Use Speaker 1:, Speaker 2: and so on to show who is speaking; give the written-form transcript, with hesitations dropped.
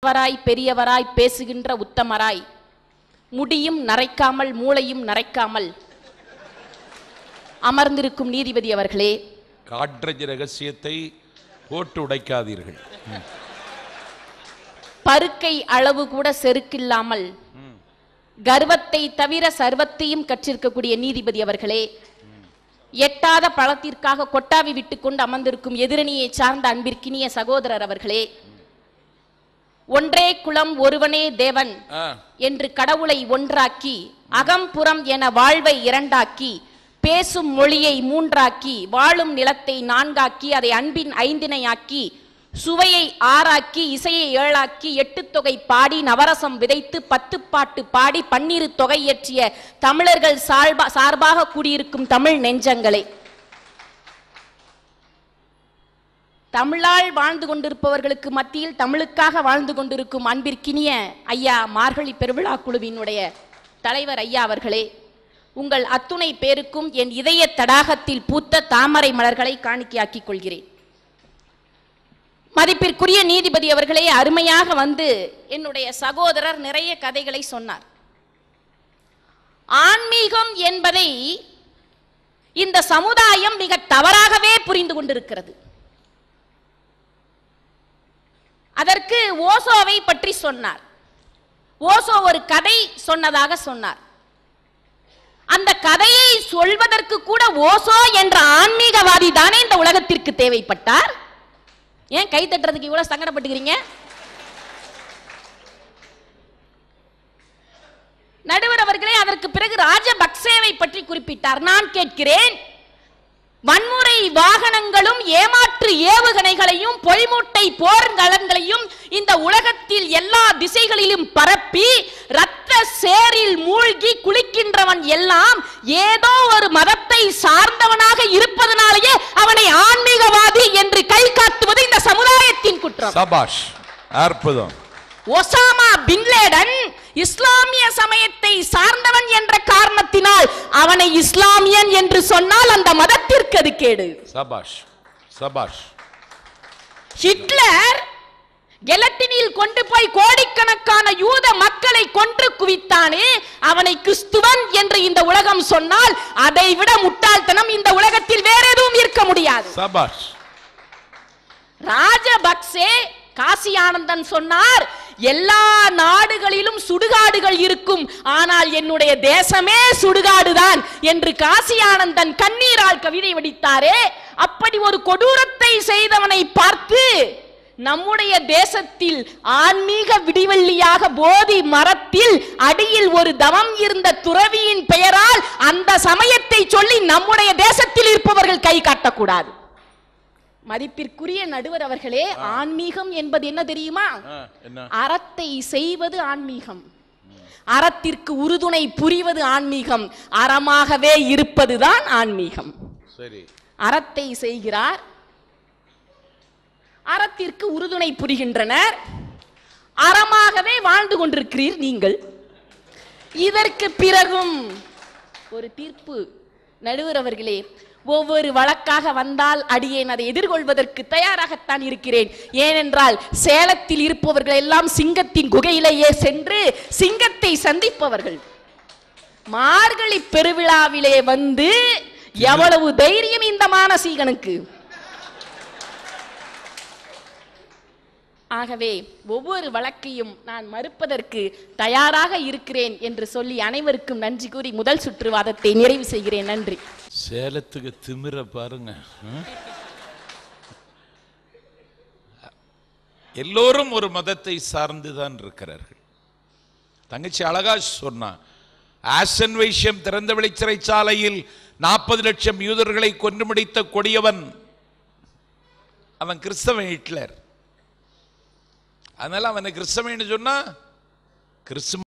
Speaker 1: பெரியவராய் பேசுகின்ற உத்தமராய் முடியும் நரைக்காமல் மூளையும் நரைக்காமல் அமர்ந்திருக்கும் நீதிபதி அவர்களே,
Speaker 2: காட்ரஜ் ரகசியத்தை போட்டு உடைக்காதீர்கள்.
Speaker 1: பருக்கை அளவு கூட செருக்கில்லாமல் கர்வத்தை தவிர சர்வத்தையும் கற்றிருக்கக்கூடிய நீதிபதி அவர்களே, எட்டாத பழத்திற்காக கொட்டாவி விட்டுக்கொண்டு அமர்ந்திருக்கும் எதிரணியை சார்ந்த அன்பிற்கினிய சகோதரர் அவர்களே, ஒன்றே குலம் ஒருவனே தேவன் என்று கடவுளை ஒன்றாக்கி அகம்புறம் என வாழ்வை இரண்டாக்கி பேசும் மொழியை மூன்றாக்கி வாழும் நிலத்தை நான்காக்கி அதை அன்பின் ஐந்தினையாக்கி சுவையை ஆறாக்கி இசையை ஏழாக்கி எட்டு தொகை பாடி நவரசம் விதைத்து 10 பாட்டு பாடி 12 தொகை இயற்றிய தமிழர்கள் சார்பாக கூடியிருக்கும் தமிழ் நெஞ்சங்களே, தமிழால் வாழ்ந்து கொண்டிருப்பவர்களுக்கு மத்தியில் தமிழுக்காக வாழ்ந்து கொண்டிருக்கும் அன்பிற்கினிய ஐயா மார்கழி பெருவிழா குழுவினுடைய தலைவர் ஐயா அவர்களே, உங்கள் அத்துணை பேருக்கும் என் இதய தடாகத்தில் பூத்த தாமரை மலர்களை காணிக்கையாக்கிக் கொள்கிறேன். மதிப்பிற்குரிய நீதிபதி அவர்களே, அருமையாக வந்து என்னுடைய சகோதரர் நிறைய கதைகளை சொன்னார். ஆன்மீகம் என்பதை இந்த சமுதாயம் மிக தவறாகவே புரிந்து கொண்டிருக்கிறது. அதற்கு ஓசோவை பற்றி சொன்னார். ஓசோ ஒரு கதை சொன்னதாக சொன்னார். அந்த கதையை சொல்வதற்கு கூட ஓசோ என்ற ஆன்மீகவாதி தானே இந்த உலகத்திற்கு தேவைப்பட்டார். ஏன் கை தட்டுறதுக்கு இவ்வளவு சங்கடப்பட்டுக்கிறீங்க? நடுவர் அவர்களே, அதற்கு பிறகு ராஜபக்சேவை பற்றி குறிப்பிட்டார். நான் கேட்கிறேன், வன்முறை வாகனங்களும் ஏமாற்று ஏவுகணைகளையும் பொய்மூட்டை போர்க்களங்களையும் இந்த உலகத்தில் எல்லா திசைகளிலும் பரப்பி இரத்த சேரில் மூழ்கி குளிக்கின்றவன் எல்லாம் ஏதோ ஒரு மதத்தை சார்ந்தவனாக இருப்பதனாலேயே அவனை ஆன்மீகவாதி என்று கை காட்டுவது இந்த சமுதாயத்தின் குற்றம்.
Speaker 2: சபாஷ், அற்புதம்.
Speaker 1: ஒசாமா பின் லேடன் இஸ்லாமிய சமயத்தை சார்ந்தவன் என்ற காரணத்தினால் அவனை இஸ்லாமியன் என்று சொன்னால் அந்த மதத்திற்கு அது கேடு.
Speaker 2: சபாஷ் சபாஷ்.
Speaker 1: ஹிட்லர் கெலட்டினில் கொண்டு போய் கோடிக்கணக்கான யூத மக்களை கொன்று குவித்தானே, அவனை கிறிஸ்துவன் என்று இந்த உலகம் சொன்னால் அதை விட முட்டாள்தனம் இந்த உலகத்தில் வேற எதுவும் இருக்க முடியாது.
Speaker 2: சபாஷ்.
Speaker 1: ராஜபக்சே காசி ஆனந்தன் சொன்னார், எல்லா நாடுகளிலும் சுடுகாடுகள் இருக்கும், ஆனால் என்னுடைய தேசமே சுடுகாடுதான் என்று காசி ஆனந்தன் கண்ணீரால் கவிதை வடித்தாரே. அப்படி ஒரு கொடூரத்தை செய்தவனை பார்த்து நம்முடைய தேசத்தில் ஆன்மீக விடிவெள்ளியாக போதி மரத்தில் அடியில் ஒரு தவம் இருந்த துறவியின் பெயரால் அந்த சமயத்தை சொல்லி நம்முடைய தேசத்தில் இருப்பவர்கள் கை காட்டக்கூடாது. மதிப்பிற்குரிய நடுவர் அவர்களே, ஆன்மீகம் என்பது என்ன தெரியுமா? அறத்தை செய்வது ஆன்மீகம், அறத்திற்கு உறுதுணை புரிவது ஆன்மீகம், அறமாகவே இருப்பதுதான் ஆன்மீகம். அறத்தை செய்கிறார், அறத்திற்கு உறுதுணை புரிகின்றனர், அறமாகவே வாழ்ந்து கொண்டிருக்கிறீர் நீங்கள். இதற்கு பிறகும் ஒரு தீர்ப்பு. நடுவர் அவர்களே, ஒவ்வொரு வழக்காக வந்தால் அடியேன் அதை எதிர்கொள்வதற்கு தயாராகத்தான் இருக்கிறேன். ஏனென்றால் சேலத்தில் இருப்பவர்கள் எல்லாம் சிங்கத்தின் குகையிலேயே சென்று சிங்கத்தை சந்திப்பவர்கள். மார்கழி பெருவிழாவிலே வந்து எவ்வளவு தைரியம் இந்த மானசீகனுக்கு! ஆகவே ஒவ்வொரு வழக்கையும் நான் மறுப்பதற்கு தயாராக இருக்கிறேன் என்று சொல்லி அனைவருக்கும் நன்றி கூறி முதல் சுற்று வாதத்தை நிறைவு செய்கிறேன். நன்றி.
Speaker 2: சேலத்துக்கு திமிர பாருங்க. எல்லோரும் ஒரு மதத்தை சார்ந்துதான் இருக்கிறார்கள். தங்கச்சி அழகா சொன்னா, ஆசன் வைஷ்யம் திறந்த வெளி சிறைச்சாலையில் 40 லட்சம் யூதர்களை கொன்று முடித்த கொடியவன் அவன் கிறிஸ்தவன் ஹிட்லர். அதனால அவனை கிறிஸ்தவன் சொன்னா கிறிஸ்துவ